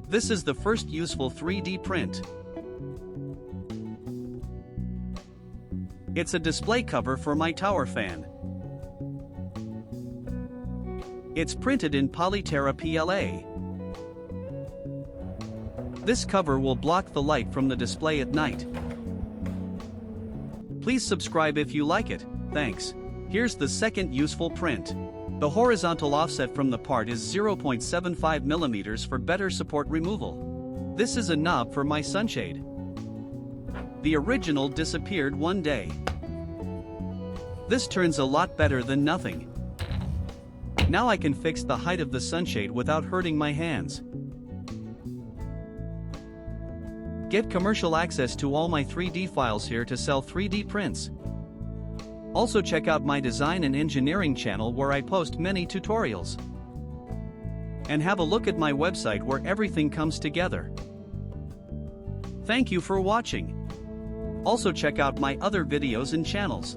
This is the first useful 3D print. It's a display cover for my tower fan. It's printed in Polyterra PLA. This cover will block the light from the display at night. Please subscribe if you like it, thanks. Here's the second useful print. The horizontal offset from the part is 0.75 mm for better support removal. This is a knob for my sunshade. The original disappeared one day. This turns a lot better than nothing. Now I can fix the height of the sunshade without hurting my hands. Get commercial access to all my 3D files here to sell 3D prints. Also check out my design and engineering channel where I post many tutorials. And have a look at my website where everything comes together. Thank you for watching. Also check out my other videos and channels.